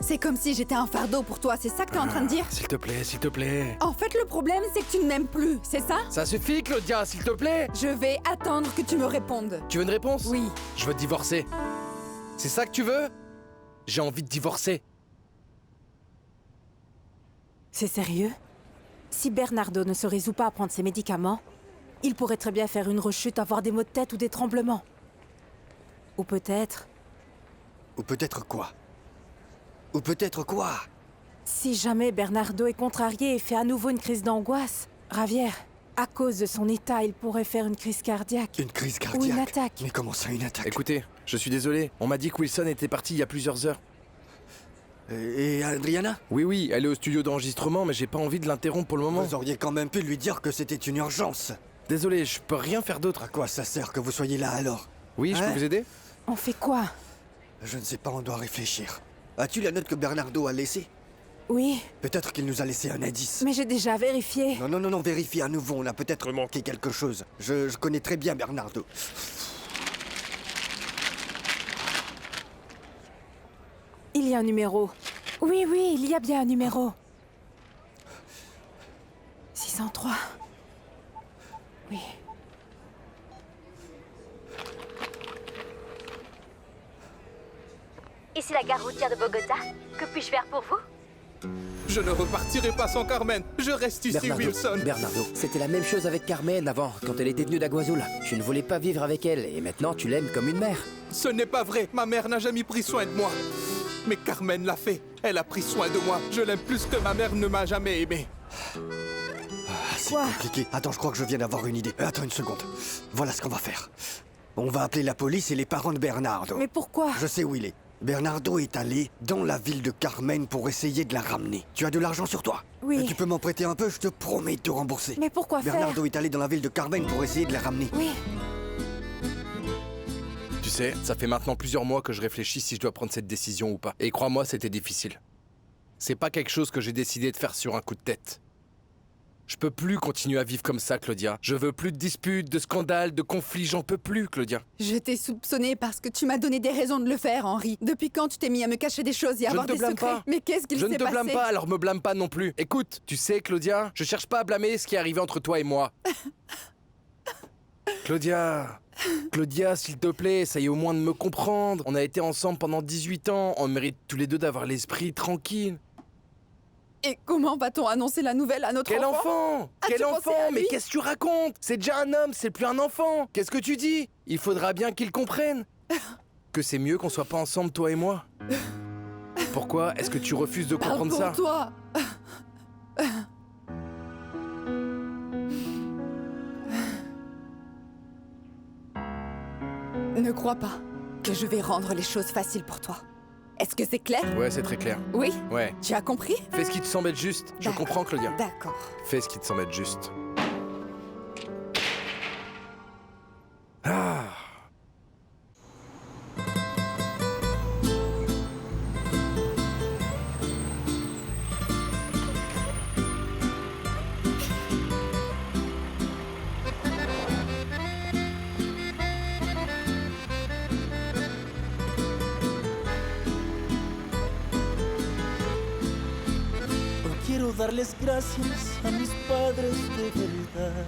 C'est comme si j'étais un fardeau pour toi, c'est ça que t'es en train de dire? S'il te plaît, s'il te plaît. En fait, le problème, c'est que tu ne m'aimes plus, c'est ça? Ça suffit, Claudia, s'il te plaît. Je vais attendre que tu me répondes. Tu veux une réponse? Oui. Je veux divorcer. C'est ça que tu veux? J'ai envie de divorcer. C'est sérieux? Si Bernardo ne se résout pas à prendre ses médicaments, il pourrait très bien faire une rechute, avoir des maux de tête ou des tremblements. Ou peut-être... Ou peut-être quoi? Ou peut-être quoi? Si jamais Bernardo est contrarié et fait à nouveau une crise d'angoisse, Javier, à cause de son état, il pourrait faire une crise cardiaque. Une crise cardiaque? Ou une attaque. Mais comment ça, une attaque? Écoutez, je suis désolé. On m'a dit que Wilson était parti il y a plusieurs heures. Et Adriana? Oui, elle est au studio d'enregistrement, mais j'ai pas envie de l'interrompre pour le moment. Vous auriez quand même pu lui dire que c'était une urgence. Désolé, je peux rien faire d'autre. À quoi ça sert que vous soyez là alors? Oui, je Hein? peux vous aider? On fait quoi? Je ne sais pas, on doit réfléchir. As-tu la note que Bernardo a laissée? Oui, Peut-être qu'il nous a laissé un indice. mais j'ai déjà vérifié. Non, vérifie à nouveau, on a peut-être manqué quelque chose. Je connais très bien Bernardo. Il y a un numéro. Oui, il y a bien un numéro. 603. Oui. Ici la gare routière de Bogota. Que puis-je faire pour vous? Je ne repartirai pas sans Carmen. Je reste ici, Wilson. Bernardo, c'était la même chose avec Carmen avant, quand elle était détenue d'Aguazul. Tu ne voulais pas vivre avec elle, et maintenant tu l'aimes comme une mère. Ce n'est pas vrai. Ma mère n'a jamais pris soin de moi. Mais Carmen l'a fait. Elle a pris soin de moi. Je l'aime plus que ma mère ne m'a jamais aimé. C'est compliqué. Attends, je crois que je viens d'avoir une idée. Attends une seconde. Voilà ce qu'on va faire. On va appeler la police et les parents de Bernardo. Mais pourquoi? Je sais où il est. Bernardo est allé dans la ville de Carmen pour essayer de la ramener. Tu as de l'argent sur toi? Oui. Et tu peux m'en prêter un peu, je te promets de te rembourser. Mais pourquoi faire? Bernardo est allé dans la ville de Carmen pour essayer de la ramener. Oui. Tu sais, ça fait maintenant plusieurs mois que je réfléchis si je dois prendre cette décision ou pas. Et crois-moi, c'était difficile. C'est pas quelque chose que j'ai décidé de faire sur un coup de tête. Je peux plus continuer à vivre comme ça, Claudia. Je veux plus de disputes, de scandales, de conflits, j'en peux plus, Claudia. Je t'ai soupçonné parce que tu m'as donné des raisons de le faire, Henri. Depuis quand tu t'es mis à me cacher des choses et à avoir des secrets? Pas. Mais qu'est-ce qu'il s'est passé? Je ne te blâme pas, alors me blâme pas non plus. Écoute, tu sais, Claudia, je cherche pas à blâmer ce qui est arrivé entre toi et moi. Claudia, s'il te plaît, essaye au moins de me comprendre. On a été ensemble pendant 18 ans, on mérite tous les deux d'avoir l'esprit tranquille. Et comment va-t-on annoncer la nouvelle à notre Quel enfant? enfant? Quel As-tu pensé enfant? à lui? Mais qu'est-ce que tu racontes? C'est déjà un homme, c'est plus un enfant. Qu'est-ce que tu dis? Il faudra bien qu'il comprenne que c'est mieux qu'on soit pas ensemble, toi et moi. Pourquoi est-ce que tu refuses de Parle comprendre pour ça? toi. Ne crois pas que je vais rendre les choses faciles pour toi. Est-ce que c'est clair? Ouais, c'est très clair. Oui? Ouais. Tu as compris? Fais ce qui te semble être juste. Je D'accord. comprends, Claudia. D'accord. Fais ce qui te semble être juste. Ah. Quiero darles gracias a mis padres de verdad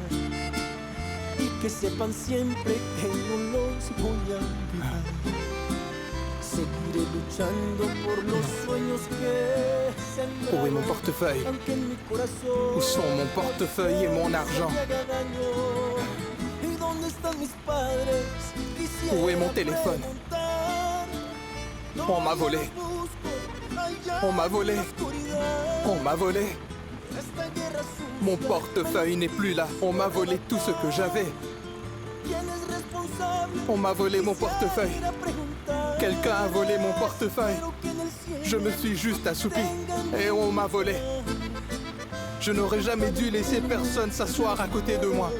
y que sepan siempre que no los voy a olvidar. Seguiré luchando por los sueños que sembraron. Où est mon portefeuille? Aunque en mi corazón Où sont mon portefeuille et mon argent? se haga daño. ¿Y dónde están mis padres? Quisiera Où est mon téléphone? preguntar. On m'a volé. Los busco allá On m'a volé. en la oscuridad. On m'a volé. Esta guerra sucia. Mon portefeuille n'est plus là. On m'a volé tout ce que j'avais. ¿Quién es responsable? On m'a volé mon portefeuille. Quisiera preguntar. Quelqu'un a volé mon portefeuille. Pero que en el cielo Je me suis juste assoupi et on m'a volé. Je n'aurais jamais dû laisser personne s'asseoir à côté de moi.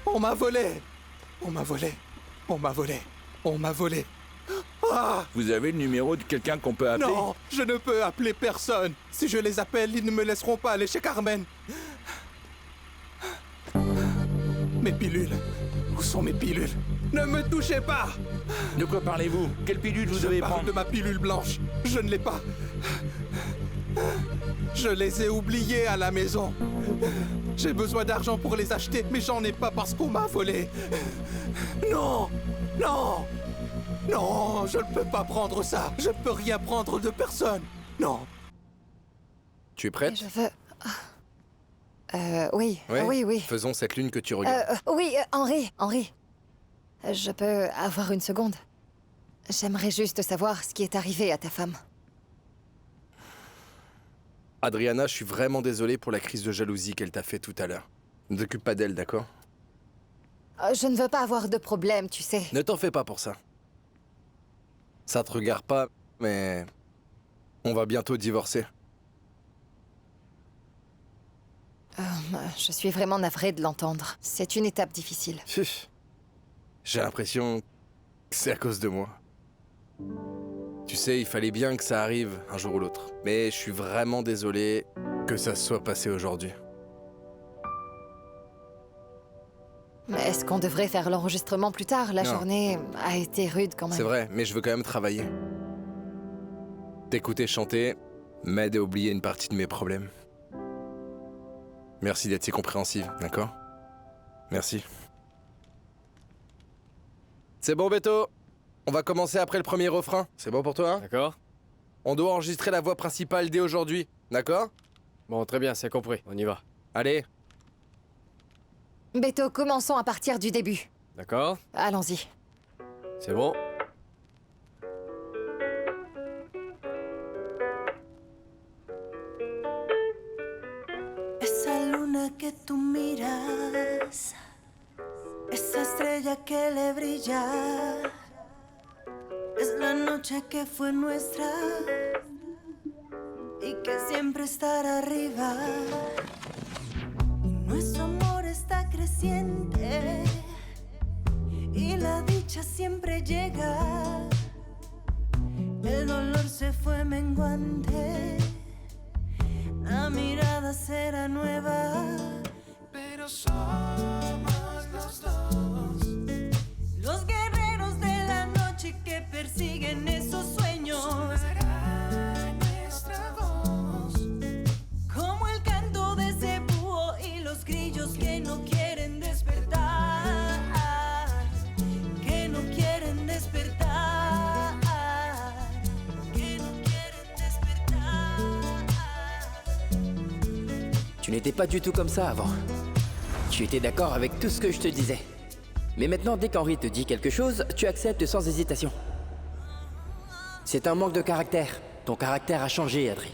On m'a volé. On m'a volé. On m'a volé. On m'a volé. Ah! Vous avez le numéro de quelqu'un qu'on peut appeler? Non, je ne peux appeler personne. Si je les appelle, ils ne me laisseront pas aller chez Carmen. Mes pilules. Où sont mes pilules? Ne me touchez pas! De quoi parlez-vous? Quelle pilule vous Je devez parle prendre? de ma pilule blanche. Je ne l'ai pas. Je les ai oubliés à la maison. J'ai besoin d'argent pour les acheter, mais j'en ai pas parce qu'on m'a volé. Non! Non! Non, je ne peux pas prendre ça. Je ne peux rien prendre de personne. Non. Tu es prête? Je veux... oui, Ouais. oui. Faisons cette lune que tu regardes. Oui, Henri. Je peux avoir une seconde? J'aimerais juste savoir ce qui est arrivé à ta femme. Adriana, je suis vraiment désolé pour la crise de jalousie qu'elle t'a fait tout à l'heure. Ne t'occupe pas d'elle, d'accord? Je ne veux pas avoir de problème, tu sais. Ne t'en fais pas pour ça. Ça te regarde pas, mais... on va bientôt divorcer. Je suis vraiment navrée de l'entendre. C'est une étape difficile. Chut. J'ai l'impression que c'est à cause de moi. Tu sais, il fallait bien que ça arrive un jour ou l'autre. Mais je suis vraiment désolé que ça se soit passé aujourd'hui. Mais est-ce qu'on devrait faire l'enregistrement plus tard? La Non. journée a été rude quand même. C'est vrai, mais je veux quand même travailler. T'écouter chanter m'aide à oublier une partie de mes problèmes. Merci d'être si compréhensive, d'accord? Merci. C'est bon, Beto? On va commencer après le premier refrain. C'est bon pour toi, hein? D'accord. On doit enregistrer la voix principale dès aujourd'hui, d'accord? Bon, très bien, c'est compris. On y va. Allez. Beto, commençons à partir du début. D'accord. Allons-y. C'est bon. Esa luna que tú miras, esa estrella que le brilla, es la noche que fue nuestra y que siempre estará arriba. Y nuestro amor está creciente y la dicha siempre llega. El dolor se fue menguante. La mirada será nueva, pero somos los dos, los guerreros de la noche que persiguen esos sueños. Será nuestra voz, como el canto de ese búho y los grillos que no quieren despertar, que no quieren despertar, que no quieren despertar. Tu n'étais pas du tout comme ça avant. Tu étais d'accord avec tout ce que je te disais. Mais maintenant, dès qu'Henri te dit quelque chose, tu acceptes sans hésitation. C'est un manque de caractère. Ton caractère a changé, Adri.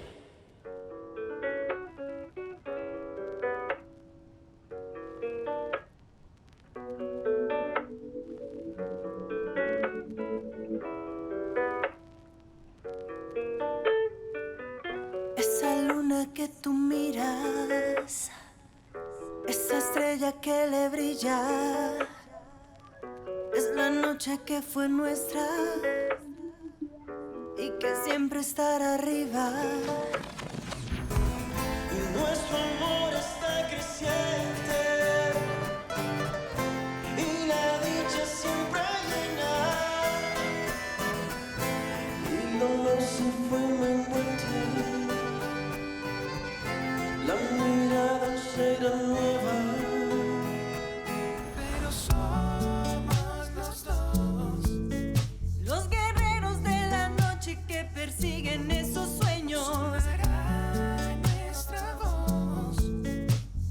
Esa luna que tú miras, esa estrella que le brilla, es la noche que fue nuestra y que siempre estará arriba. Y nuestro amor está creciente y la dicha siempre llena. Y el dolor se fue menguante. La mirada será nueva, pero somos los dos, los guerreros de la noche que persiguen esos sueños. Será nuestra voz,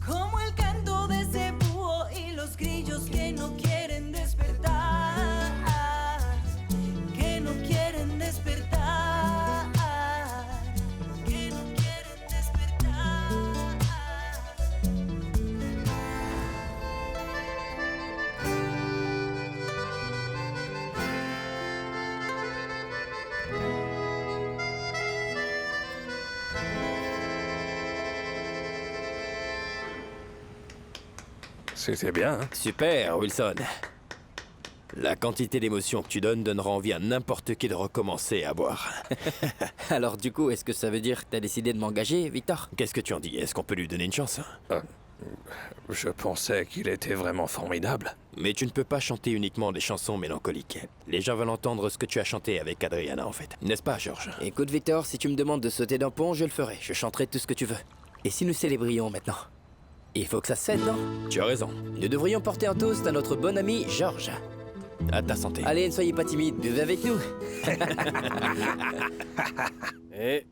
como el canto de ese búho y los grillos que no quieren despertar, que no quieren despertar, que no quieren despertar. C'était bien, hein? Super, Wilson. La quantité d'émotions que tu donnera envie à n'importe qui de recommencer à boire. Alors du coup, est-ce que ça veut dire que t'as décidé de m'engager, Victor? Qu'est-ce que tu en dis? Est-ce qu'on peut lui donner une chance? Je pensais qu'il était vraiment formidable. Mais tu ne peux pas chanter uniquement des chansons mélancoliques. Les gens veulent entendre ce que tu as chanté avec Adriana, en fait. N'est-ce pas, Georges? Écoute, Victor, si tu me demandes de sauter d'un pont, je le ferai. Je chanterai tout ce que tu veux. Et si nous célébrions maintenant? Il faut que ça se fête, non? Tu as raison. Nous devrions porter un toast à notre bon ami Georges. À ta santé. Allez, ne soyez pas timide, buvez avec nous. Et...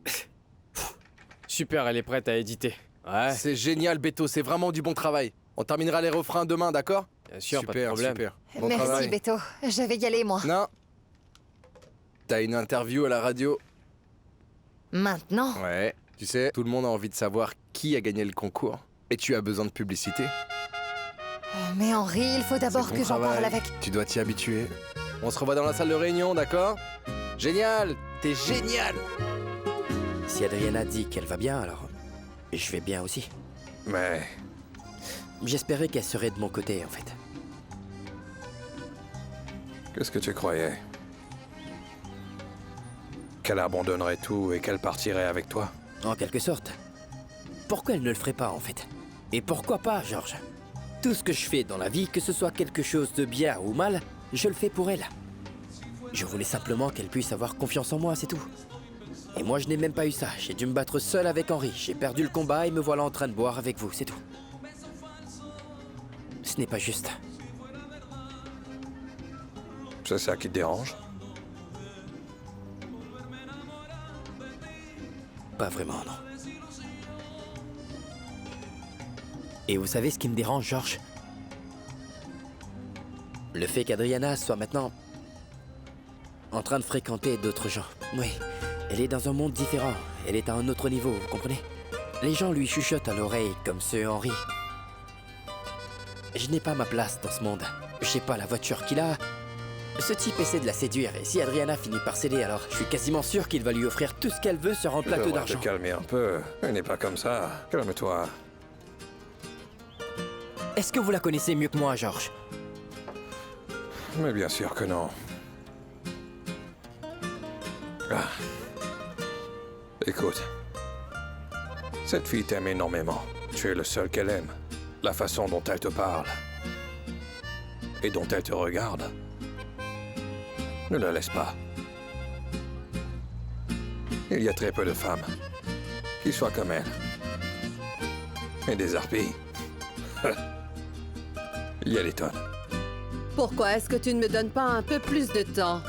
Super, elle est prête à éditer. Ouais. C'est génial, Beto, c'est vraiment du bon travail. On terminera les refrains demain, d'accord? Bien sûr, super, pas de problème. Super. Bon Merci, travail. Beto. Je vais y aller, moi. Non. T'as une interview à la radio? Maintenant? Ouais. Tu sais, tout le monde a envie de savoir qui a gagné le concours. Et tu as besoin de publicité. Mais Henri, il faut d'abord C'est bon que j'en travail. parle avec... Tu dois t'y habituer. On se revoit dans la salle de réunion, d'accord? Génial! T'es génial! Si Adriana dit qu'elle va bien, alors je vais bien aussi. Mais J'espérais qu'elle serait de mon côté, en fait. qu'est-ce que tu croyais? Qu'elle abandonnerait tout et qu'elle partirait avec toi? En quelque sorte. Pourquoi elle ne le ferait pas, en fait? Et pourquoi pas, Georges? Tout ce que je fais dans la vie, que ce soit quelque chose de bien ou mal, je le fais pour elle. Je voulais simplement qu'elle puisse avoir confiance en moi, c'est tout. Et moi, je n'ai même pas eu ça. J'ai dû me battre seul avec Henri. J'ai perdu le combat et me voilà en train de boire avec vous, c'est tout. Ce n'est pas juste. C'est ça qui te dérange? Pas vraiment, non. Et vous savez ce qui me dérange, Georges? Le fait qu'Adriana soit maintenant en train de fréquenter d'autres gens. Oui, elle est dans un monde différent. Elle est à un autre niveau, vous comprenez? Les gens lui chuchotent à l'oreille comme ce Henri. Je n'ai pas ma place dans ce monde. J'ai pas la voiture qu'il a. Ce type essaie de la séduire, et si Adriana finit par céder, alors je suis quasiment sûr qu'il va lui offrir tout ce qu'elle veut sur un Tu plateau devrais te d'argent. calmer un peu. Elle n'est pas comme ça. Calme-toi. Est-ce que vous la connaissez mieux que moi, Georges? Mais bien sûr que non. Ah. Écoute. Cette fille t'aime énormément. Tu es le seul qu'elle aime. La façon dont elle te parle. Et dont elle te regarde. Ne la laisse pas. Il y a très peu de femmes qui soient comme elle. Et des harpies. Il y a des tonnes. Pourquoi est-ce que tu ne me donnes pas un peu plus de temps?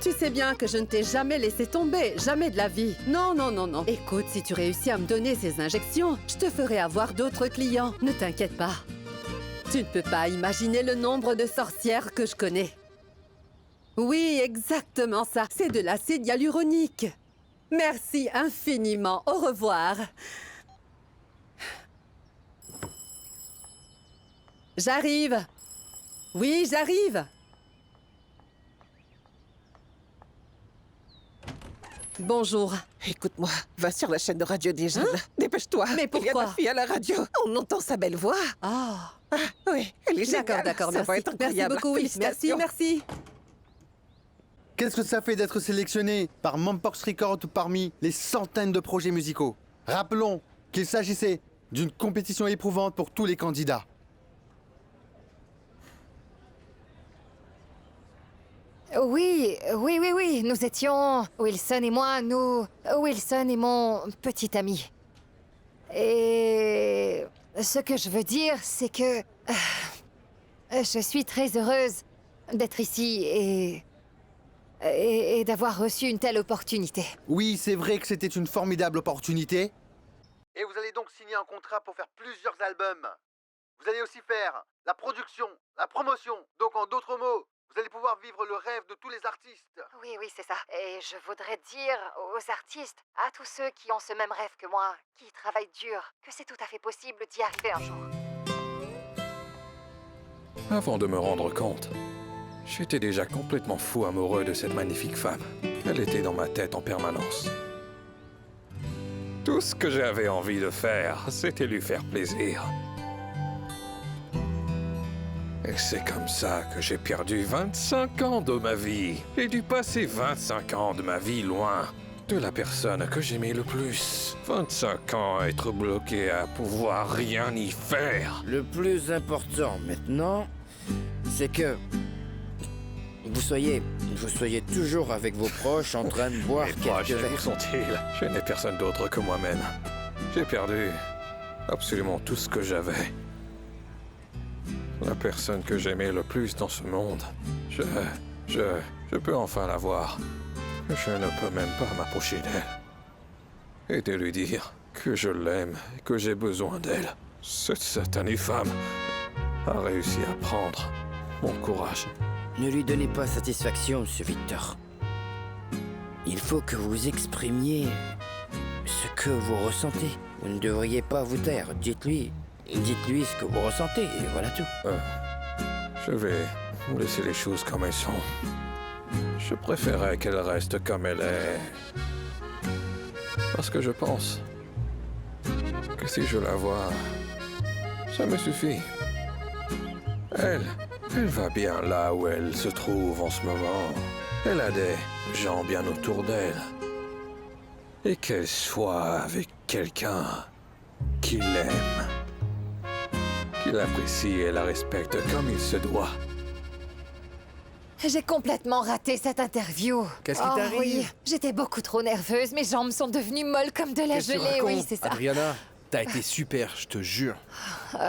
Tu sais bien que je ne t'ai jamais laissé tomber, jamais de la vie. Non, non, non, non. Écoute, si tu réussis à me donner ces injections, je te ferai avoir d'autres clients. Ne t'inquiète pas. Tu ne peux pas imaginer le nombre de sorcières que je connais. Oui, exactement ça. C'est de l'acide hyaluronique. Merci infiniment. Au revoir. J'arrive. Oui, j'arrive. Bonjour. Écoute-moi, va sur la chaîne de radio des jeunes. Dépêche-toi. Mais Il y a pourquoi? ma fille à la radio. On entend sa belle voix. Ah. Ah, oui, elle est géniale. D'accord, d'accord, Ça va merci. être Merci incroyable. beaucoup, oui. Merci, Félicitations. merci. Qu'est-ce que ça fait d'être sélectionné par Mumbox Records parmi les centaines de projets musicaux? Rappelons qu'il s'agissait d'une compétition éprouvante pour tous les candidats. Oui, oui, oui, oui. Nous étions... Wilson et moi, nous... Wilson est mon petit ami. Et... Ce que je veux dire, c'est que... je suis très heureuse d'être ici et d'avoir reçu une telle opportunité. Oui, c'est vrai que c'était une formidable opportunité. Et vous allez donc signer un contrat pour faire plusieurs albums. Vous allez aussi faire la production, la promotion. Donc en d'autres mots, vous allez pouvoir vivre le rêve de tous les artistes. Oui, oui, c'est ça. Et je voudrais dire aux artistes, à tous ceux qui ont ce même rêve que moi, qui travaillent dur, que c'est tout à fait possible d'y arriver un jour. Avant de me rendre compte, j'étais déjà complètement fou amoureux de cette magnifique femme. Elle était dans ma tête en permanence. Tout ce que j'avais envie de faire, c'était lui faire plaisir. Et c'est comme ça que j'ai perdu 25 ans de ma vie. J'ai dû passer 25 ans de ma vie loin de la personne que j'aimais le plus. 25 ans à être bloqué, à pouvoir rien y faire. Le plus important maintenant, c'est que vous soyez toujours avec vos proches en train de boire Mes quelques proches, où verres. sont-ils? Je n'ai personne d'autre que moi-même. J'ai perdu absolument tout ce que j'avais. La personne que j'aimais le plus dans ce monde. Je peux enfin la voir. Je ne peux même pas m'approcher d'elle. Et de lui dire que je l'aime et que j'ai besoin d'elle. Cette satanée femme a réussi à prendre mon courage. Ne lui donnez pas satisfaction, Monsieur Victor. Il faut que vous exprimiez ce que vous ressentez. Vous ne devriez pas vous taire. Dites-lui ce que vous ressentez, et voilà tout. Je vais laisser les choses comme elles sont. Je préférerais qu'elle reste comme elle est. Parce que je pense que si je la vois, ça me suffit. Elle va bien là où elle se trouve en ce moment. Elle a des gens bien autour d'elle. Et qu'elle soit avec quelqu'un qui l'aime, qui l'apprécie et la respecte comme il se doit. J'ai complètement raté cette interview. Qu'est-ce qui t'arrive? Oui, j'étais beaucoup trop nerveuse. Mes jambes sont devenues molles comme de la Qu'est-ce que tu gelée. Oui, racontes? c'est ça. Adriana, t'as été super, je te jure.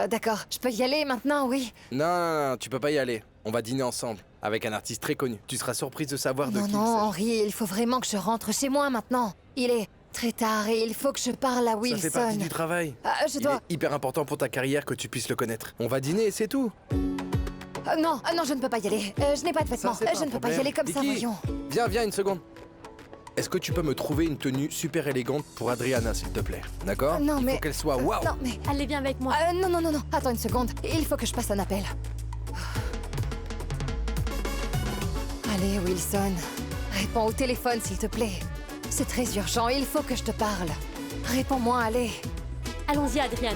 D'accord, je peux y aller maintenant, oui. Non, tu peux pas y aller. On va dîner ensemble, avec un artiste très connu. Tu seras surprise de savoir de Non, qui non, il s'agit. Henri, il faut vraiment que je rentre chez moi maintenant. Il est très tard et il faut que je parle à Wilson. Ça fait partie du travail. Je dois... Il est hyper important pour ta carrière que tu puisses le connaître. On va dîner et c'est tout. Non, je ne peux pas y aller. Je n'ai pas de vêtements. Je ne peux pas y aller comme ça, Vicky, voyons. Viens une seconde. Est-ce que tu peux me trouver une tenue super élégante pour Adriana, s'il te plaît? D'accord? Non, Il mais... faut qu'elle soit waouh. Non, mais... Allez, viens avec moi. Non. Attends une seconde. Il faut que je passe un appel. Allez, Wilson. Réponds au téléphone, s'il te plaît. C'est très urgent. Il faut que je te parle. Réponds-moi, allez. Allons-y, Adriana.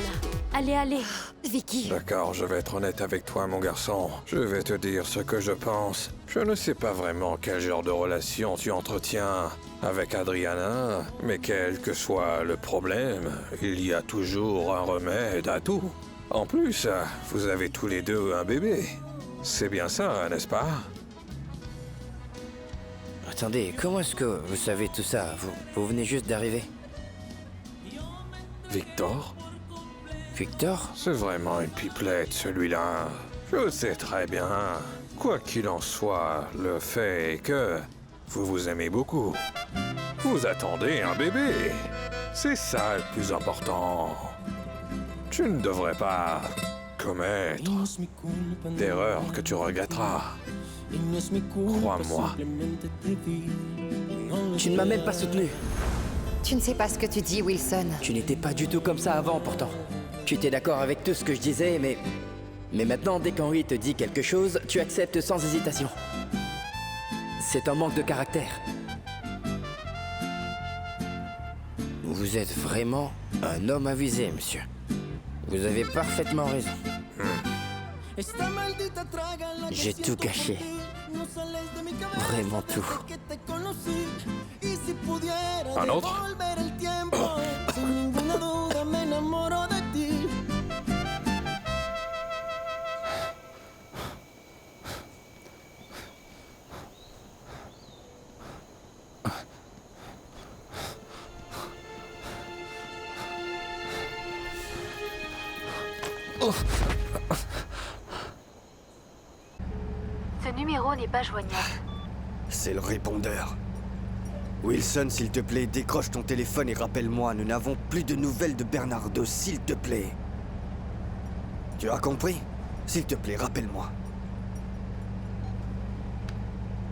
Allez. Vicky. D'accord, je vais être honnête avec toi, mon garçon. Je vais te dire ce que je pense. Je ne sais pas vraiment quel genre de relation tu entretiens avec Adriana, mais quel que soit le problème, il y a toujours un remède à tout. En plus, vous avez tous les deux un bébé. C'est bien ça, n'est-ce pas? Attendez, comment est-ce que vous savez tout ça? Vous venez juste d'arriver. Victor? Victor? C'est vraiment une pipelette, celui-là. Je sais très bien. Quoi qu'il en soit, le fait est que vous vous aimez beaucoup. Vous attendez un bébé. C'est ça le plus important. Tu ne devrais pas commettre d'erreurs que tu regretteras. Crois-moi. Tu ne m'as même pas soutenu. Tu ne sais pas ce que tu dis, Wilson. Tu n'étais pas du tout comme ça avant, pourtant. Tu étais d'accord avec tout ce que je disais, mais maintenant, dès qu'Henri te dit quelque chose, tu acceptes sans hésitation. C'est un manque de caractère. Vous êtes vraiment un homme avisé, monsieur. Vous avez parfaitement raison. J'ai tout gâché. Vraiment tout. Un autre? Ce numéro n'est pas joignable. C'est le répondeur. Wilson, s'il te plaît, décroche ton téléphone et rappelle-moi, nous n'avons plus de nouvelles de Bernardo, s'il te plaît. Tu as compris? S'il te plaît, rappelle-moi.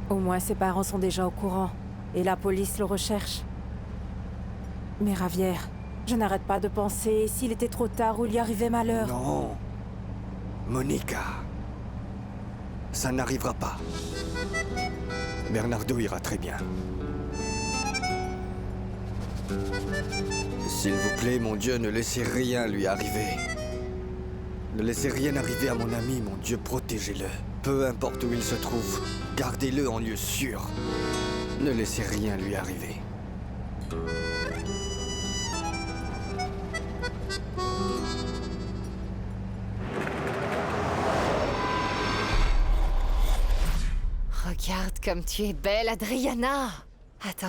Au moins, ses parents sont déjà au courant. Et la police le recherche. Mais Ravière, je n'arrête pas de penser s'il était trop tard ou il y arrivait malheur. Non. Monica. Ça n'arrivera pas. Bernardo ira très bien. S'il vous plaît, mon Dieu, ne laissez rien lui arriver. Ne laissez rien arriver à mon ami, mon Dieu, protégez-le. Peu importe où il se trouve, gardez-le en lieu sûr. Ne laissez rien lui arriver. Regarde comme tu es belle, Adriana. Attends,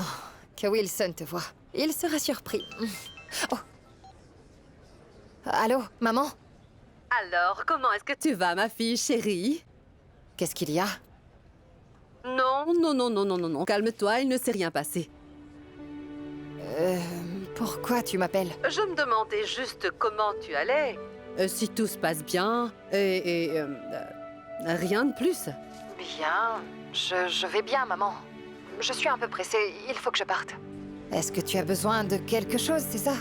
que Wilson te voie. Il sera surpris. Oh. Allô, maman? Alors, comment est-ce que tu vas, ma fille chérie? Qu'est-ce qu'il y a? Non. Calme-toi, il ne s'est rien passé. Pourquoi tu m'appelles? Je me demandais juste comment tu allais. Si tout se passe bien, rien de plus. Bien, je vais bien, maman. Je suis un peu pressée, il faut que je parte. Est-ce que tu as besoin de quelque chose, c'est ça?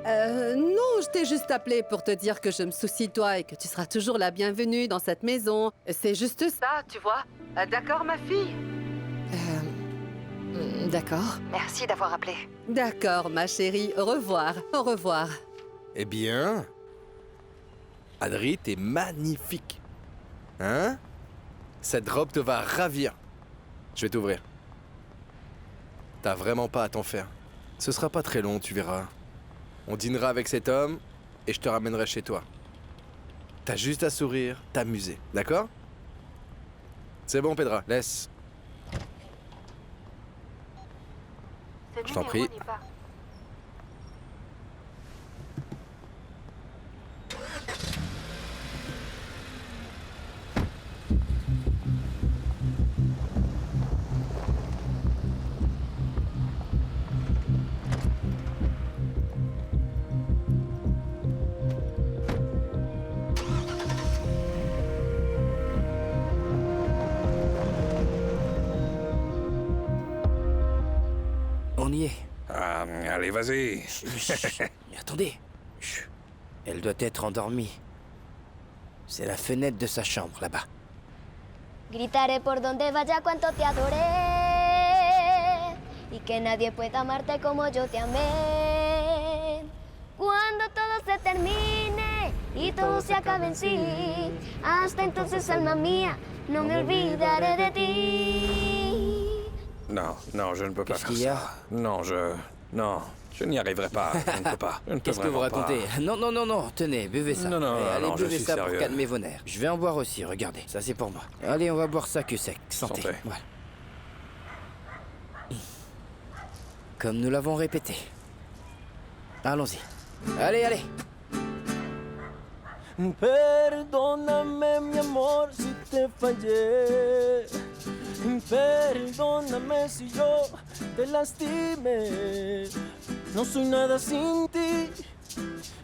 Non, je t'ai juste appelé pour te dire que je me soucie de toi et que tu seras toujours la bienvenue dans cette maison. C'est juste ça, tu vois. D'accord, ma fille? D'accord. Merci d'avoir appelé. D'accord, ma chérie. Au revoir. Au revoir. Eh bien... Adri, t'es magnifique. Hein? Cette robe te va ravir. Je vais t'ouvrir. T'as vraiment pas à t'en faire. Ce sera pas très long, tu verras. On dînera avec cet homme et je te ramènerai chez toi. T'as juste à sourire, t'amuser, d'accord? C'est bon, Pedra, laisse. Je t'en prie. On y est. Ah, allez, vas-y. Attendez. Chut. Elle doit être endormie. C'est la fenêtre de sa chambre, là-bas. Gritaré por donde vaya cuánto te adoré y que nadie pueda amarte como yo te amé. Cuando todo se termine y todo se acabe en sí, hasta entonces, alma mía, no me olvidaré de ti. Non, je ne peux pas faire ça. Non, je n'y arriverai pas. Je ne peux pas. Qu'est-ce que vous racontez? Non, tenez, buvez ça. Non, allez, je buvez suis ça sérieux. pour calmer vos nerfs. Je vais en boire aussi, regardez. Ça, c'est pour moi. Allez, on va boire ça cul sec. Santé. Voilà. Comme nous l'avons répété. Allons-y. Allez. Perdóname, mi amor, si te fallé. Perdóname si yo te lastimé. No soy nada sin ti.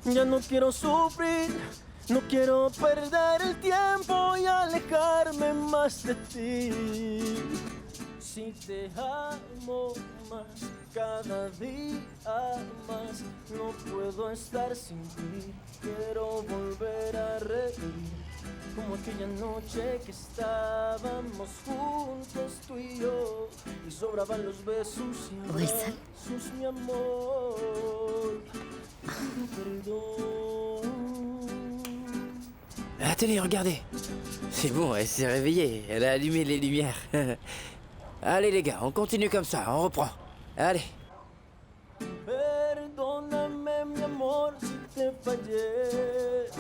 Ya no quiero sufrir. No quiero perder el tiempo y alejarme más de ti. Si te amo más, cada día más, no puedo estar sin ti. Quiero volver a reír, como aquella noche que estábamos juntos tú y yo, y sobraban los besos y abrazos, mi amor. Perdón. Ah, tenez, regardez. C'est bon, elle s'est réveillée. Elle a allumé les lumières. Allez les gars, on continue comme ça, on reprend. Allez. Perdóname, mi amor, si te fallé.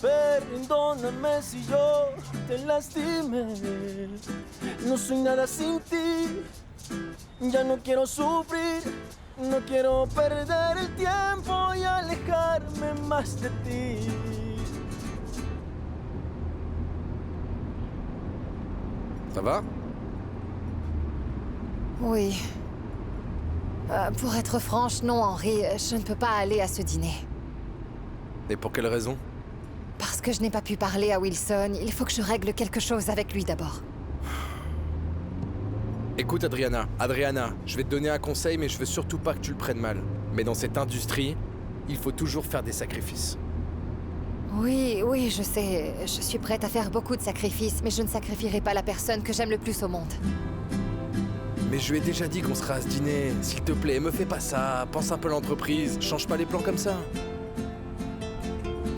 Perdóname si yo te lastimé. No soy nada sin ti. Ya no quiero sufrir. No quiero perder el tiempo y alejarme más de ti. Ça va? Oui. Pour être franche, non, Henry, je ne peux pas aller à ce dîner. Et pour quelle raison? Parce que je n'ai pas pu parler à Wilson. Il faut que je règle quelque chose avec lui d'abord. Écoute, Adriana, je vais te donner un conseil, mais je veux surtout pas que tu le prennes mal. Mais dans cette industrie, il faut toujours faire des sacrifices. Oui, je sais. Je suis prête à faire beaucoup de sacrifices, mais je ne sacrifierai pas la personne que j'aime le plus au monde. Mais je lui ai déjà dit qu'on sera à ce dîner. S'il te plaît, me fais pas ça. Pense un peu à l'entreprise. Change pas les plans comme ça.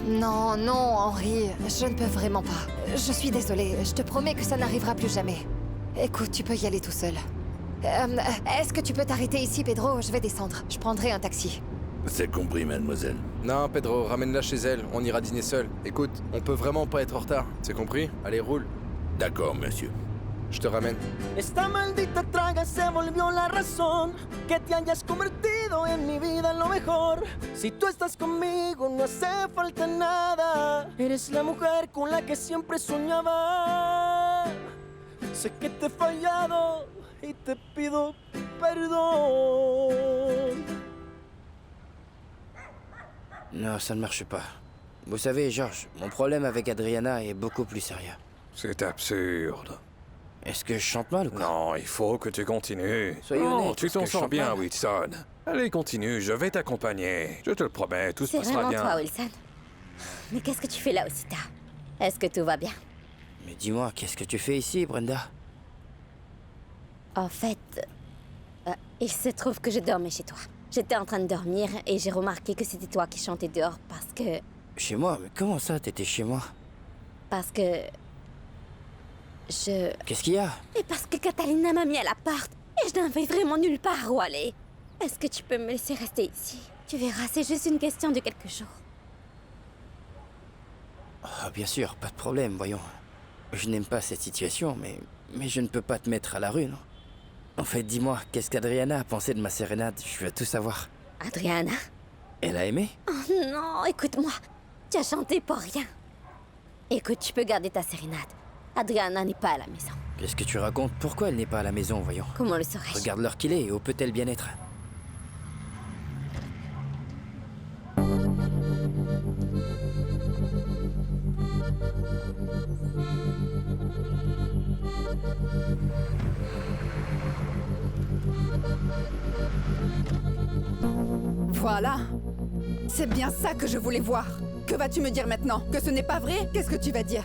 Non, Henry, je ne peux vraiment pas. Je suis désolée. Je te promets que ça n'arrivera plus jamais. Écoute, tu peux y aller tout seul. Est-ce que tu peux t'arrêter ici, Pedro? Je vais descendre. Je prendrai un taxi. C'est compris, mademoiselle. Non, Pedro, ramène-la chez elle. On ira dîner seul. Écoute, on peut vraiment pas être en retard. C'est compris? Allez, roule. D'accord, monsieur. Je te ramène. Esta maldita traga se volvió la razón que te hayas convertido en mi vida en lo mejor. Si tú estás conmigo no hace falta nada. Eres la mujer con la que siempre soñaba. Sé que te he fallado y te pido perdón. Non, ça ne marche pas. Vous savez, George, mon problème avec Adriana est beaucoup plus sérieux. C'est absurde. Est-ce que je chante mal ou quoi? Non, il faut que tu continues. Soyez non, honnête, tu est-ce que t'en je sors chante bien, mal? Wilson. Allez, continue, je vais t'accompagner. Je te le promets, tout se C'est passera vraiment bien. toi, Wilson. Mais qu'est-ce que tu fais là aussi tard? Est-ce que tout va bien? Mais dis-moi, qu'est-ce que tu fais ici, Brenda? En fait, il se trouve que je dormais chez toi. J'étais en train de dormir et j'ai remarqué que c'était toi qui chantais dehors parce que... Chez moi? Mais comment ça, t'étais chez moi? Parce que... Qu'est-ce qu'il y a? Mais parce que Catalina m'a mis à la porte et je n'avais vraiment nulle part où aller. Est-ce que tu peux me laisser rester ici? Tu verras, c'est juste une question de quelques jours. Ah, bien sûr, pas de problème, voyons. Je n'aime pas cette situation, mais je ne peux pas te mettre à la rue, non? En fait, dis-moi, qu'est-ce qu'Adriana a pensé de ma sérénade? Je veux tout savoir. Adriana? Elle a aimé? Oh non, écoute-moi. Tu as chanté pour rien. Écoute, tu peux garder ta sérénade. Adriana n'est pas à la maison. Qu'est-ce que tu racontes? Pourquoi elle n'est pas à la maison, voyons? Comment le saurais-je? Regarde l'heure qu'il est, et où peut-elle bien être? Voilà. C'est bien ça que je voulais voir. Que vas-tu me dire maintenant? Que ce n'est pas vrai? Qu'est-ce que tu vas dire?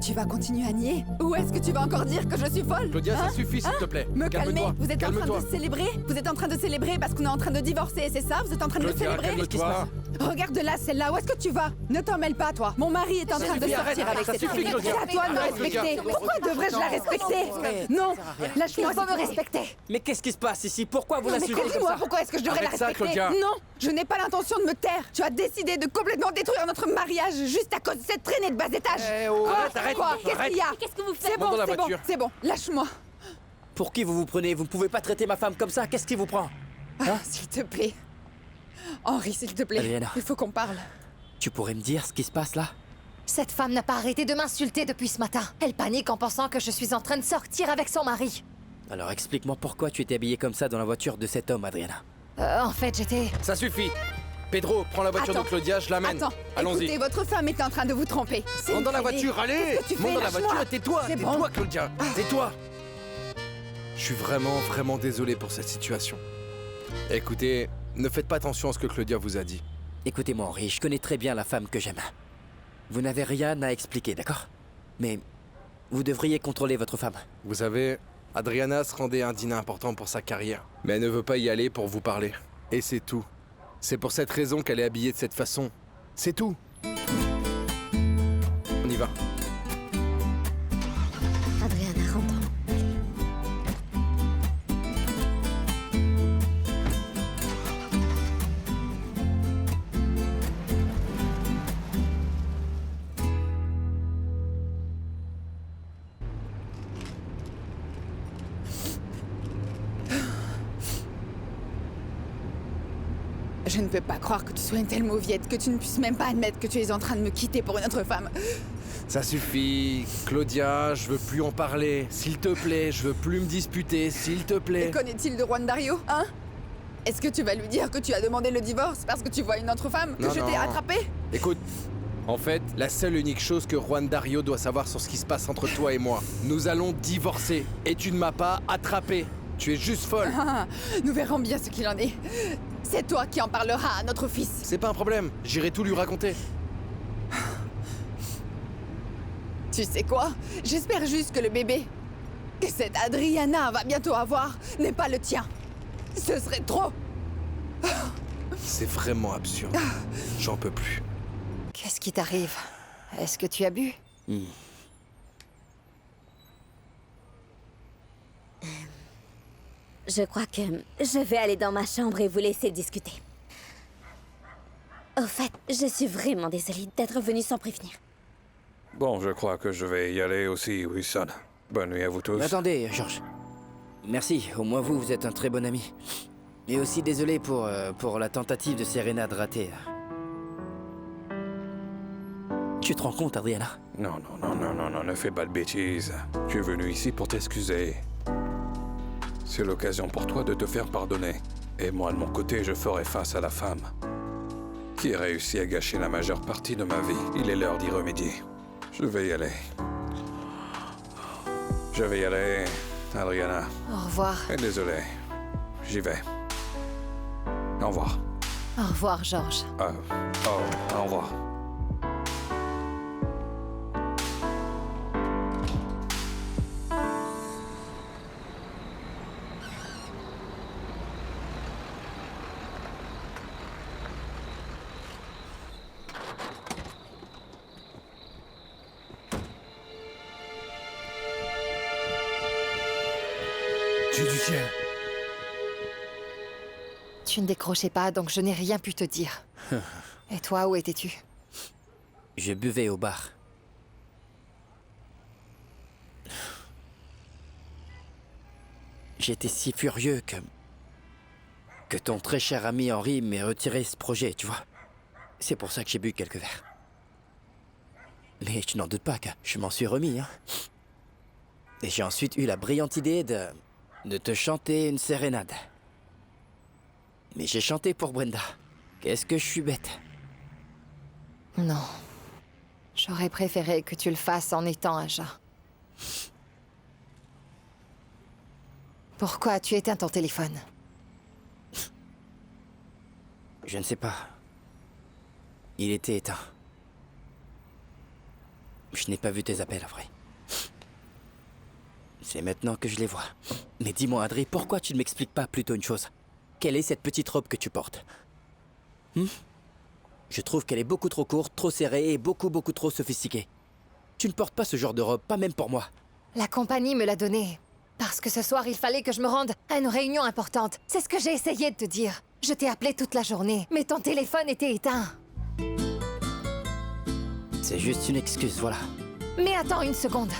Tu vas continuer à nier? Ou est-ce que tu vas encore dire que je suis folle? Claudia, ça suffit, s'il te plaît. Me calmer? Calme-toi. Vous êtes en train Calme-toi. de célébrer? Vous êtes en train de célébrer parce qu'on est en train de divorcer, c'est ça? Vous êtes en train de le Claudia, célébrer? calme-toi. Regarde là, celle-là, où est-ce que tu vas? Ne t'en mêle pas, toi. Mon mari est en train de suffit, sortir arrête, avec ça cette suffit, fille. Claudia. C'est à toi de me Arrête, respecter. Claudia. Pourquoi devrais-je la respecter? Non, lâche-moi. Il faut me respecter. Mais qu'est-ce qui se passe ici? Pourquoi vous Non, mais l'insultez comme dis-moi, ça? pourquoi est-ce que je devrais Arrête la ça, respecter? Claudia. Non, je n'ai pas l'intention de me taire. Tu as décidé de complètement détruire notre mariage juste à cause de cette traînée de bas étage. Quoi? arrête, Quoi? Qu'est-ce arrête. qu'il y a? Qu'est-ce que vous faites? C'est bon, Monte dans la c'est bon, voiture. c'est bon. Lâche-moi. Pour qui vous vous prenez? Vous ne pouvez pas traiter ma femme comme ça? Qu'est-ce qui vous prend? S'il te plaît. Henri, s'il te plaît. Adriana. Il faut qu'on parle. Tu pourrais me dire ce qui se passe là? Cette femme n'a pas arrêté de m'insulter depuis ce matin. Elle panique en pensant que je suis en train de sortir avec son mari. Alors explique-moi pourquoi tu étais habillée comme ça dans la voiture de cet homme, Adriana. En fait, j'étais... Ça suffit. Pedro, prends la voiture Attends. de Claudia, je l'amène. Attends, Allons-y. écoutez, votre femme est en train de vous tromper. C'est Monte dans la une traînée. voiture, allez. Qu'est-ce que tu fais? Monte dans la Lâche-moi. voiture et tais-toi. C'est Tais-toi, bon. Claudia. Tais-toi. Je suis vraiment désolé pour cette situation. Écoutez, ne faites pas attention à ce que Claudia vous a dit. Écoutez-moi, Henri, je connais très bien la femme que j'aime. Vous n'avez rien à expliquer, d'accord? Mais vous devriez contrôler votre femme. Vous savez, Adriana se rendait à un dîner important pour sa carrière. Mais elle ne veut pas y aller pour vous parler. Et c'est tout. C'est pour cette raison qu'elle est habillée de cette façon. C'est tout. On y va. Adriana, rentre. Je ne peux pas croire que tu sois une telle mauviette, que tu ne puisses même pas admettre que tu es en train de me quitter pour une autre femme. Ça suffit. Claudia, je veux plus en parler. S'il te plaît, je veux plus me disputer, s'il te Et plaît. qu'en-est-il de Juan Dario, hein? Est-ce que tu vas lui dire que tu as demandé le divorce parce que tu vois une autre femme? Que Non, je t'ai non. attrapé? Écoute, en fait, la seule et unique chose que Juan Dario doit savoir sur ce qui se passe entre toi et moi, nous allons divorcer. Et tu ne m'as pas attrapé. Tu es juste folle. Ah, nous verrons bien ce qu'il en est. C'est toi qui en parleras à notre fils. C'est pas un problème. J'irai tout lui raconter. Tu sais quoi? J'espère juste que le bébé que cette Adriana va bientôt avoir n'est pas le tien. Ce serait trop. C'est vraiment absurde. J'en peux plus. Qu'est-ce qui t'arrive? Est-ce que tu as bu? je crois que je vais aller dans ma chambre et vous laisser discuter. Au fait, je suis vraiment désolée d'être venue sans prévenir. Bon, je crois que je vais y aller aussi, Wilson. Bonne nuit à vous tous. Attendez, Georges. Merci, au moins vous êtes un très bon ami. Et aussi désolé pour la tentative de sérénade ratée. Tu te rends compte, Adriana? Non, ne fais pas de bêtises. Tu es venu ici pour t'excuser. C'est l'occasion pour toi de te faire pardonner. Et moi, de mon côté, je ferai face à la femme qui a réussi à gâcher la majeure partie de ma vie. Il est l'heure d'y remédier. Je vais y aller. Je vais y aller, Adriana. Au revoir. Et désolé, j'y vais. Au revoir. Au revoir, Georges. Au revoir. Dieu du ciel. Tu ne décrochais pas, donc je n'ai rien pu te dire. Et toi, où étais-tu? Je buvais au bar. J'étais si furieux que ton très cher ami Henry m'ait retiré ce projet, tu vois. C'est pour ça que j'ai bu quelques verres. Mais tu n'en doutes pas que je m'en suis remis, hein. Et j'ai ensuite eu la brillante idée de te chanter une sérénade. Mais j'ai chanté pour Brenda. Qu'est-ce que je suis bête. Non. J'aurais préféré que tu le fasses en étant à jeun. Pourquoi as-tu éteint ton téléphone? Je ne sais pas. Il était éteint. Je n'ai pas vu tes appels, après. C'est maintenant que je les vois. Mais dis-moi, Adrien, pourquoi tu ne m'expliques pas plutôt une chose? Quelle est cette petite robe que tu portes? Je trouve qu'elle est beaucoup trop courte, trop serrée et beaucoup trop sophistiquée. Tu ne portes pas ce genre de robe, pas même pour moi. La compagnie me l'a donnée. Parce que ce soir, il fallait que je me rende à une réunion importante. C'est ce que j'ai essayé de te dire. Je t'ai appelé toute la journée, mais ton téléphone était éteint. C'est juste une excuse, voilà. Mais attends une seconde.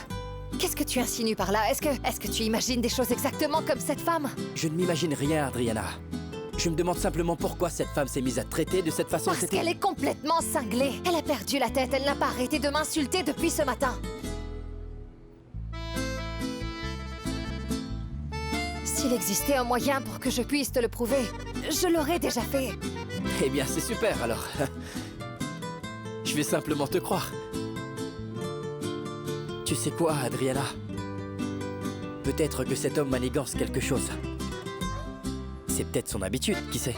Qu'est-ce que tu insinues par là? Est-ce que tu imagines des choses exactement comme cette femme? Je ne m'imagine rien, Adriana. Je me demande simplement pourquoi cette femme s'est mise à traiter de cette façon. Parce qu'elle est complètement cinglée. Elle a perdu la tête, elle n'a pas arrêté de m'insulter depuis ce matin. S'il existait un moyen pour que je puisse te le prouver, je l'aurais déjà fait. Eh bien, c'est super, alors. Je vais simplement te croire. Tu sais quoi, Adriana? Peut-être que cet homme manigance quelque chose. C'est peut-être son habitude, qui sait,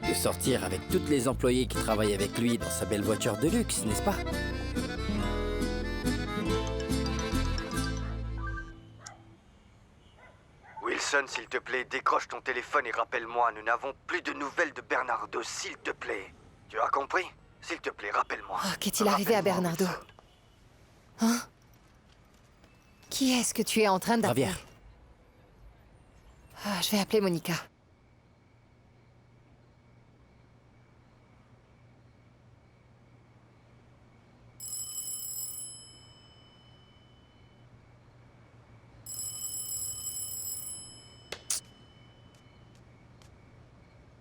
de sortir avec toutes les employées qui travaillent avec lui dans sa belle voiture de luxe, n'est-ce pas? Wilson, s'il te plaît, décroche ton téléphone et rappelle-moi, nous n'avons plus de nouvelles de Bernardo, s'il te plaît. Tu as compris? S'il te plaît, rappelle-moi. Oh, qu'est-il arrivé à Bernardo? Hein? Qui est-ce que tu es en train d'appeler? Javier. Je vais appeler Monica.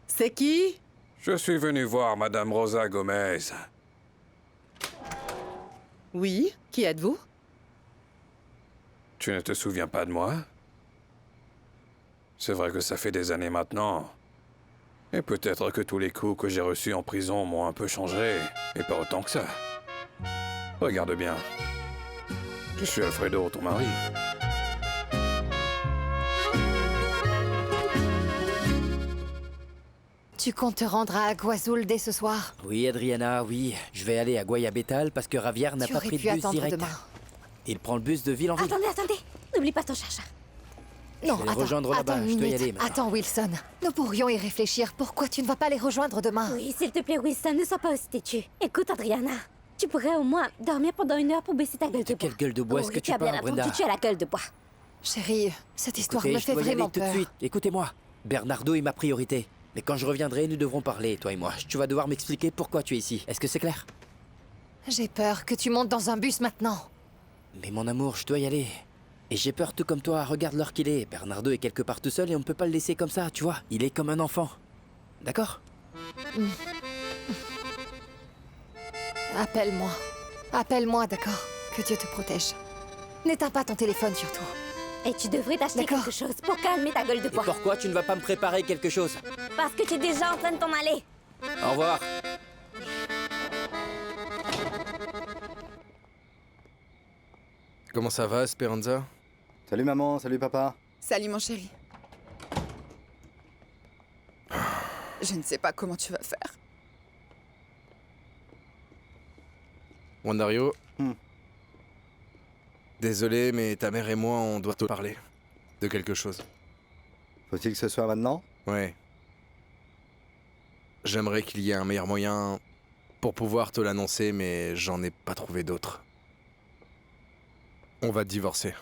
C'est qui? Je suis venu voir Madame Rosa Gomez. Oui, qui êtes-vous? Tu ne te souviens pas de moi? C'est vrai que ça fait des années maintenant. Et peut-être que tous les coups que j'ai reçus en prison m'ont un peu changé. Et pas autant que ça. Regarde bien. Je suis Alfredo, ton mari. Tu comptes te rendre à Aguazul dès ce soir? Oui, Adriana, oui. Je vais aller à Guayabetal parce que Javier n'a pas pris de bus direct. Demain. Il prend le bus de ville en ville. Attendez, n'oublie pas ton chargeur. Non, je vais les rejoindre là-bas, attends je dois y une aller minute. maintenant. Attends, Wilson. Nous pourrions y réfléchir. Pourquoi tu ne vas pas les rejoindre demain? Oui, s'il te plaît, Wilson, ne sois pas aussi têtu. Écoute, Adriana, tu pourrais au moins dormir pendant 1 heure pour baisser ta gueule de bois. Quelle gueule de bois est-ce que tu parles, Brenda? Tu as la gueule de bois. Chérie, cette histoire Écoutez, me fait je dois y aller vraiment tout de peur. suite. Écoutez-moi. Bernardo est ma priorité. Mais quand je reviendrai, nous devrons parler, toi et moi. Tu vas devoir m'expliquer pourquoi tu es ici. Est-ce que c'est clair? J'ai peur que tu montes dans un bus maintenant. Mais mon amour, je dois y aller. Et j'ai peur tout comme toi. Regarde l'heure qu'il est. Bernardo est quelque part tout seul et on ne peut pas le laisser comme ça, tu vois. Il est comme un enfant. D'accord? Appelle-moi. Appelle-moi, d'accord? Que Dieu te protège. N'éteins pas ton téléphone surtout. Et tu devrais t'acheter quelque chose pour calmer ta gueule de Et bois. pourquoi tu ne vas pas me préparer quelque chose? Parce que tu es déjà en train de t'en aller. Au revoir. Comment ça va, Esperanza? Salut maman, salut papa. Salut mon chéri. Je ne sais pas comment tu vas faire. Wandario. Désolé, mais ta mère et moi, on doit te parler. De quelque chose. Faut-il que ce soit maintenant? Ouais. J'aimerais qu'il y ait un meilleur moyen pour pouvoir te l'annoncer, mais j'en ai pas trouvé d'autre. On va divorcer.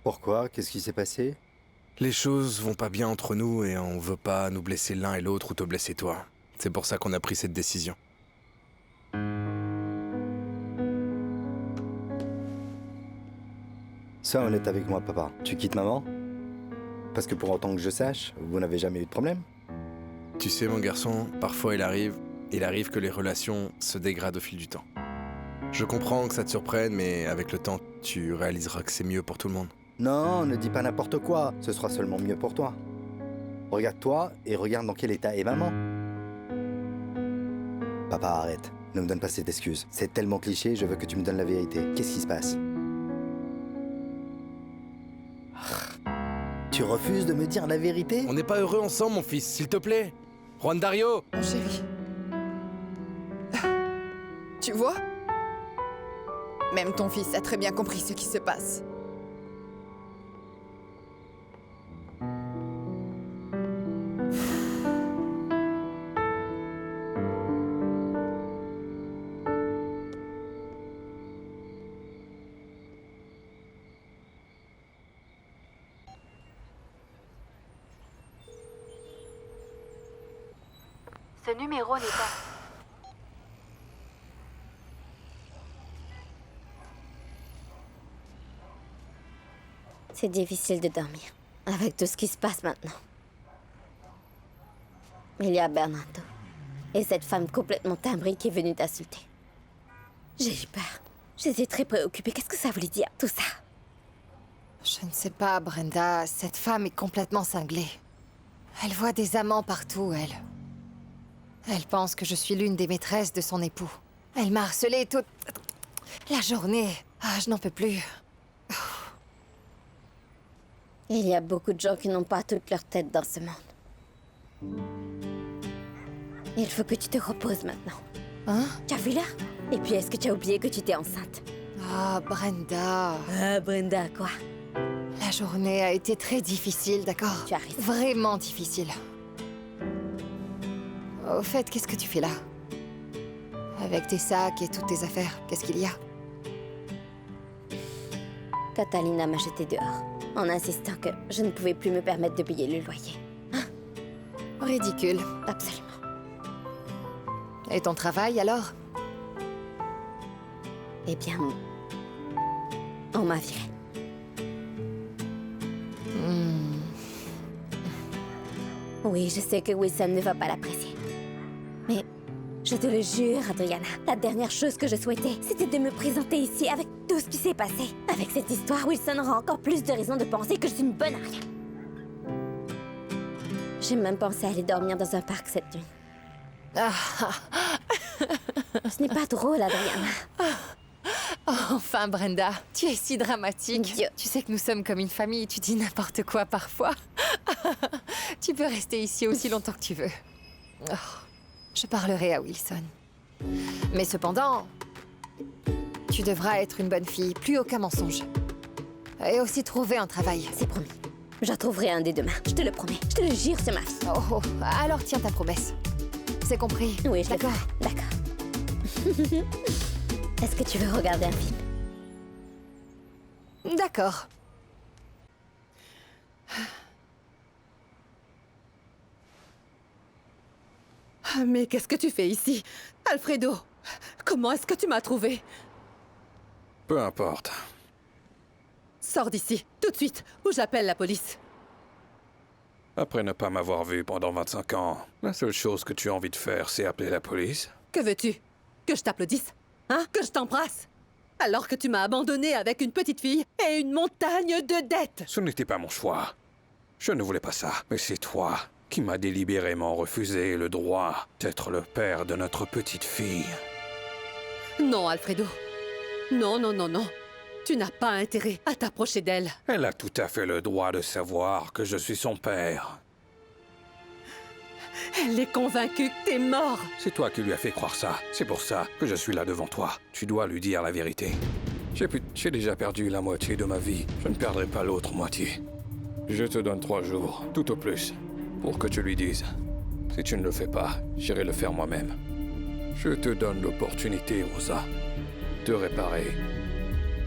Pourquoi? Qu'est-ce qui s'est passé? Les choses vont pas bien entre nous et on veut pas nous blesser l'un et l'autre ou te blesser toi. C'est pour ça qu'on a pris cette décision. Sois honnête avec moi, papa. Tu quittes maman? Parce que pour autant que je sache, vous n'avez jamais eu de problème? Tu sais, mon garçon, parfois il arrive que les relations se dégradent au fil du temps. Je comprends que ça te surprenne, mais avec le temps, tu réaliseras que c'est mieux pour tout le monde. Non, ne dis pas n'importe quoi. Ce sera seulement mieux pour toi. Regarde-toi et regarde dans quel état est maman. Papa, arrête. Ne me donne pas cette excuse. C'est tellement cliché, je veux que tu me donnes la vérité. Qu'est-ce qui se passe? Tu refuses de me dire la vérité? On n'est pas heureux ensemble, mon fils, s'il te plaît. Juan Dario! Mon chéri. Tu vois? Même ton fils a très bien compris ce qui se passe. Ce numéro n'est pas... C'est difficile de dormir, avec tout ce qui se passe maintenant. Il y a Bernardo, et cette femme complètement timbrée qui est venue t'insulter. J'ai eu peur. J'étais très préoccupée. Qu'est-ce que ça voulait dire, tout ça? Je ne sais pas, Brenda. Cette femme est complètement cinglée. Elle voit des amants partout, elle. Elle pense que je suis l'une des maîtresses de son époux. Elle m'a harcelée toute... la journée. Ah, je n'en peux plus. Il y a beaucoup de gens qui n'ont pas toute leur tête dans ce monde. Il faut que tu te reposes maintenant. Hein? Tu as vu là? Et puis, est-ce que tu as oublié que tu étais enceinte? Ah, Brenda. Ah, Brenda, quoi? La journée a été très difficile, d'accord? Tu as raison. Vraiment difficile. Au fait, qu'est-ce que tu fais là? Avec tes sacs et toutes tes affaires, qu'est-ce qu'il y a? Catalina m'a jeté dehors, en insistant que je ne pouvais plus me permettre de payer le loyer. Ridicule. Absolument. Et ton travail, alors? Eh bien, on m'a viré. Oui, je sais que Wilson ne va pas l'apprécier. Mais je te le jure, Adriana, la dernière chose que je souhaitais, c'était de me présenter ici avec tout ce qui s'est passé. Avec cette histoire, Wilson aura encore plus de raisons de penser que je suis une bonne à rien. J'ai même pensé à aller dormir dans un parc cette nuit. Ce n'est pas drôle, Adriana. Oh, enfin, Brenda, tu es si dramatique. Dieu. Tu sais que nous sommes comme une famille, tu dis n'importe quoi parfois. Tu peux rester ici aussi longtemps que tu veux. Oh, je parlerai à Wilson. Mais cependant, tu devras être une bonne fille, plus aucun mensonge. Et aussi trouver un travail. C'est promis. J'en trouverai un dès demain, je te le promets. Je te le jure, c'est ma fille. Oh, alors tiens ta promesse. C'est compris. Oui, je le D'accord. ferai. D'accord. Est-ce que tu veux regarder un film? D'accord. Mais qu'est-ce que tu fais ici? Alfredo, comment est-ce que tu m'as trouvé? Peu importe. Sors d'ici, tout de suite, ou j'appelle la police. Après ne pas m'avoir vu pendant 25 ans, la seule chose que tu as envie de faire, c'est appeler la police? Que veux-tu? Que je t'applaudisse? Hein? Que je t'embrasse? Alors que tu m'as abandonné avec une petite fille et une montagne de dettes! Ce n'était pas mon choix. Je ne voulais pas ça, mais c'est toi qui m'as délibérément refusé le droit d'être le père de notre petite fille. Non, Alfredo. Non, non, non, non. Tu n'as pas intérêt à t'approcher d'elle. Elle a tout à fait le droit de savoir que je suis son père. Elle est convaincue que t'es mort. C'est toi qui lui as fait croire ça. C'est pour ça que je suis là devant toi. Tu dois lui dire la vérité. J'ai déjà perdu la moitié de ma vie. Je ne perdrai pas l'autre moitié. Je te donne 3 jours, tout au plus, pour que tu lui dises. Si tu ne le fais pas, j'irai le faire moi-même. Je te donne l'opportunité, Rosa, de réparer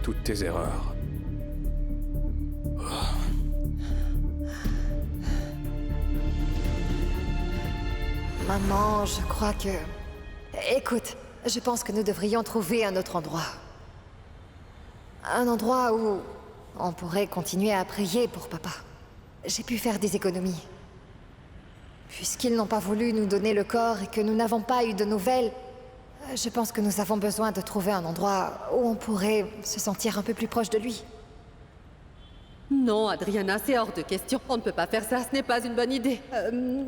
toutes tes erreurs. Maman, je crois que... Écoute, je pense que nous devrions trouver un autre endroit. Un endroit où on pourrait continuer à prier pour papa. J'ai pu faire des économies. Puisqu'ils n'ont pas voulu nous donner le corps et que nous n'avons pas eu de nouvelles, je pense que nous avons besoin de trouver un endroit où on pourrait se sentir un peu plus proche de lui. Non, Adriana, c'est hors de question. On ne peut pas faire ça, ce n'est pas une bonne idée.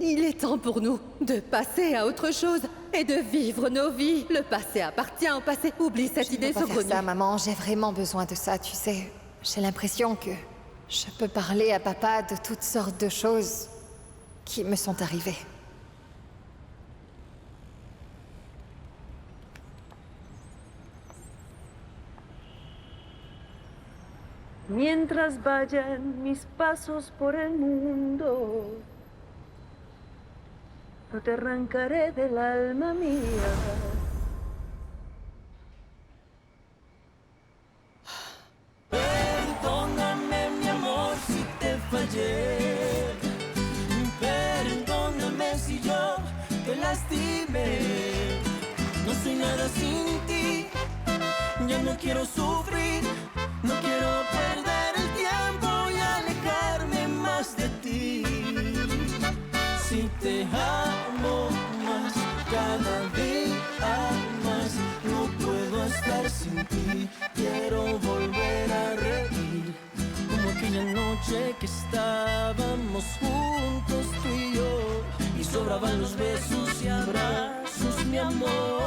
Il est temps pour nous de passer à autre chose et de vivre nos vies. Le passé appartient au passé. Oublie cette idée saugrenue. Je ne peux pas faire ça, maman. J'ai vraiment besoin de ça, tu sais. J'ai l'impression que je peux parler à papa de toutes sortes de choses qui me sont arrivées. Mientras vayan mis pasos por el mundo, no te arrancaré del alma mía. Perdóname, mi amor, si te fallé. Perdóname si yo te lastimé. No soy nada sin ti. Ya no quiero sufrir. No quiero perder el tiempo y alejarme más de ti. Si te amo más, cada día más, no puedo estar sin ti. Quiero volver a reír, como aquella noche que estábamos juntos tú y yo, y sobraban los besos y abrazos, mi amor.